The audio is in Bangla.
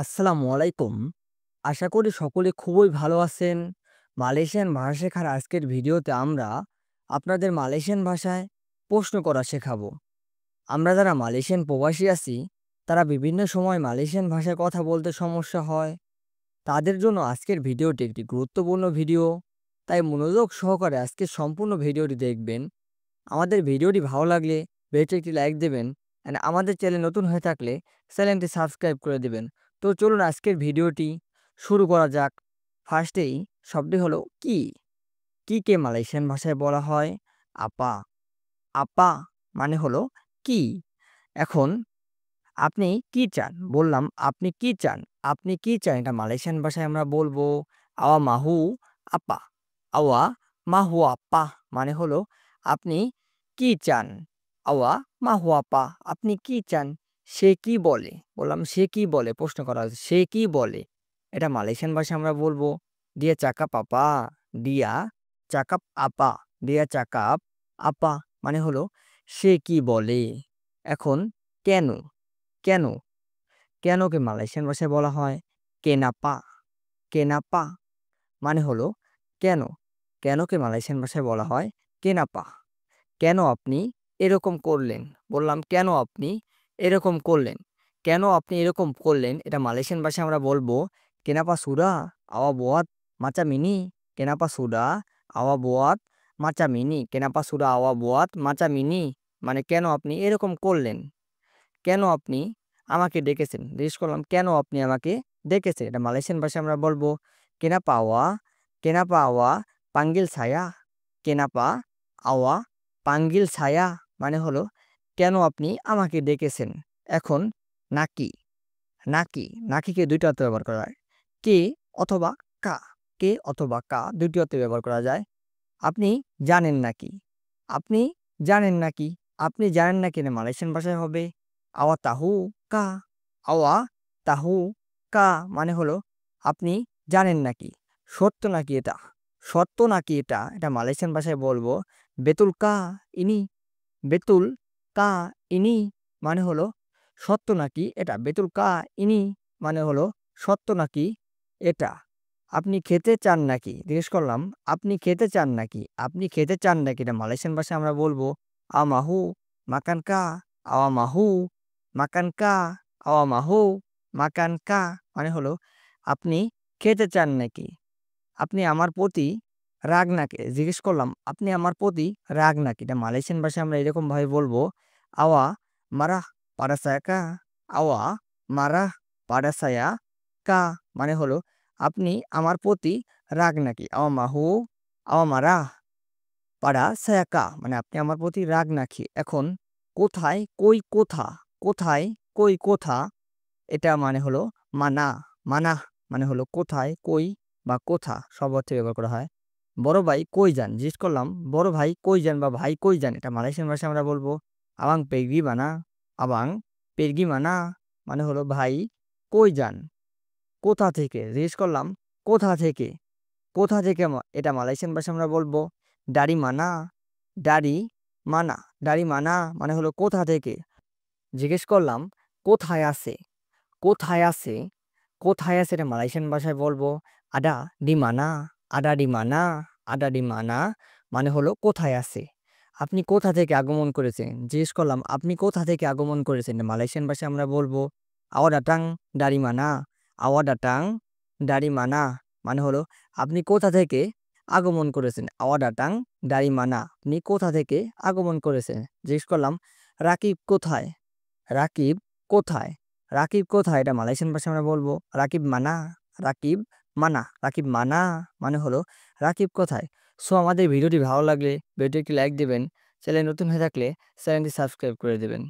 আসসালামু আলাইকুম। আশা করি সকলে খুবই ভালো আছেন। মালয়েশিয়ান ভাষা শেখার আজকের ভিডিওতে আমরা আপনাদের মালয়েশিয়ান ভাষায় প্রশ্ন করা শেখাবো। আমরা যারা মালয়েশিয়ান প্রবাসী আছি, তারা বিভিন্ন সময় মালয়েশিয়ান ভাষায় কথা বলতে সমস্যা হয়। তাদের জন্য আজকের ভিডিওটি একটি গুরুত্বপূর্ণ ভিডিও। তাই মনোযোগ সহকারে আজকের সম্পূর্ণ ভিডিওটি দেখবেন। আমাদের ভিডিওটি ভালো লাগলে ভিডিওতে একটি লাইক দেবেন। অ্যান্ড আমাদের চ্যানেল নতুন হয়ে থাকলে চ্যানেলটি সাবস্ক্রাইব করে দেবেন। তো চলুন আজকের ভিডিওটি শুরু করা যাক। ফার্স্টেই শব্দটি হলো কি। কিকে মালয়েশিয়ান ভাষায় বলা হয় আপা। আপা মানে হলো কি। এখন আপনি কি চান? বললাম আপনি কি চান? আপনি কি চান? এটা মালয়েশিয়ান ভাষায় আমরা বলবো আওয়া মাহু আপা। আওয়া মাহু আপা মানে হলো আপনি কি চান? আওয়া মাহু আপা আপনি কি চান? সে কি বলে? বললাম সে কি বলে? প্রশ্ন করা হয়েছে। সে কি বলে? এটা মালয়েশিয়ান ভাষায় আমরা বলবো দিয়া চাকাপ আপা। দিয়া চাকাপ আপা। দিয়া চাকাপ আপা মানে হলো সে কি বলে? এখন কেন? কেন? কেনকে মালয়েশিয়ান ভাষায় বলা হয় কেনাপা। কেনাপা মানে হলো কেন? কেনকে মালয়েশিয়ান ভাষায় বলা হয় কেনাপা। কেন আপনি এরকম করলেন? বললাম কেন আপনি এরকম করলেন? কেন আপনি এরকম করলেন? এটা মালয়েশিয়ান ভাষায় আমরা বলবো কেনাপা সুরা আওয়া বুয়াত মাচা মিনি। কেনাপা সুরা আওয়া বুয়াত মাচা মিনি। কেনাপা সুরা আওয়া বুয়াত মাচা মিনি মানে কেন আপনি এরকম করলেন? কেন আপনি আমাকে ডেকেছেন? জিজ্ঞেস করলাম কেন আপনি আমাকে ডেকেছেন? এটা মালয়েশিয়ান ভাষায় আমরা বলবো কেনাপা আওয়া পাঙ্গিল ছায়া। কেনাপা আওয়া পাঙ্গিল ছায়া মানে হলো কেন আপনি আমাকে ডেকেছেন? এখন নাকি। নাকি নাকিকে দুইটা অর্থে ব্যবহার করা হয়। কে অথবা কা। কে অথবা কা দুইটি অর্থে ব্যবহার করা যায়। আপনি জানেন নাকি? আপনি জানেন নাকি? আপনি জানেন নাকি না মালয়েশিয়ান ভাষায় হবে আওয়া তাহু কা। আওয়া তাহু কা মানে হলো আপনি জানেন নাকি? সত্য নাকি এটা? সত্য নাকি এটা? এটা মালয়েশিয়ান ভাষায় বলবো বেতুল কা ইনি। বেতুল কা ইনি মানে হলো সত্য নাকি এটা? বেতুল কা ইনি মানে হলো সত্য নাকি এটা? আপনি খেতে চান নাকি? জিজ্ঞেস করলাম আপনি খেতে চান নাকি? আপনি খেতে চান নাকি? এটা মালয়েশিয়ান ভাষায় আমরা বলবো আমাহু মাকান কা। আওয়া মাহু মাকান কা। আওয়া মাহু মাকান কা মানে হলো আপনি খেতে চান নাকি? আপনি আমার প্রতি রাগ নাকি? জিজ্ঞেস করলাম আপনি আমার প্রতি রাগ নাকি? এটা মালয়েশিয়ান ভাষায় আমরা এরকম ভাবে বলবো আওয়া মারাহ পারা saya ka। আওয়া মারাহ পারা saya ka মানে হলো আপনি আমার প্রতি রাগ নাকি? আওয়া মাহু আওয়া মারাহ পারা saya ka মানে আপনি আমার প্রতি রাগ নাকি? এখন কোথায় কই কোথা। কোথায় কই কোথা এটা মানে হলো মানা। মানাহ মানে হলো কোথায় কই বা কোথা সব অর্থে ব্যবহার করা হয়। বড় ভাই কই যান? জিজ্ঞেস করলাম বড় ভাই কই যান বা ভাই কই যান? এটা মালয়েশিয়ান ভাষায় আমরা বলবো আবাং পেগি বানা। আবাং পেগি মানা মানে হলো ভাই কই যান? কোথা থেকে? জিজ্ঞেস করলাম কোথা থেকে? কোথা থেকে এটা মালয়েশিয়ান ভাষায় আমরা বলবো দাড়ি মানা। দাড়ি মানা। দাড়ি মানা মানে হলো কোথা থেকে? জিজ্ঞেস করলাম কোথায় আছে? কোথায় আছে? কোথায় আছে? এটা মালয়েশিয়ান ভাষায় বলবো আডা ডি মানা। আডা ডি মানা। আডা ডি মানা মানে হলো কোথায় আছে? আপনি কোথা থেকে আগমন করেছেন? জিজ্ঞেস করলাম আপনি কোথা থেকে আগমন করেছেন? এটা মালয়েশিয়ান ভাষায় আমরা বলবো আওয়া ডাটাং দাড়ি মানা। আওয়া ডাটাং দাড়ি মানা মানে হলো আপনি কোথা থেকে আগমন করেছেন? আওয়া ডাটাং দাড়ি মানা আপনি কোথা থেকে আগমন করেছেন? জিজ্ঞেস করলাম রাকিব কোথায়? রাকিব কোথায়? রাকিব কোথায়? এটা মালয়েশিয়ান ভাষায় আমরা বলবো রাকিব মানা। রাকিব মানা। রাকিব মানা মানে হলো রাকিব কোথায়? সো আমাদের ভিডিওটি ভালো লাগলে ভিডিওটি একটি লাইক দিবেন। চ্যানেল নতুন হয়ে থাকলে চ্যানেলটি সাবস্ক্রাইব করে দেবেন।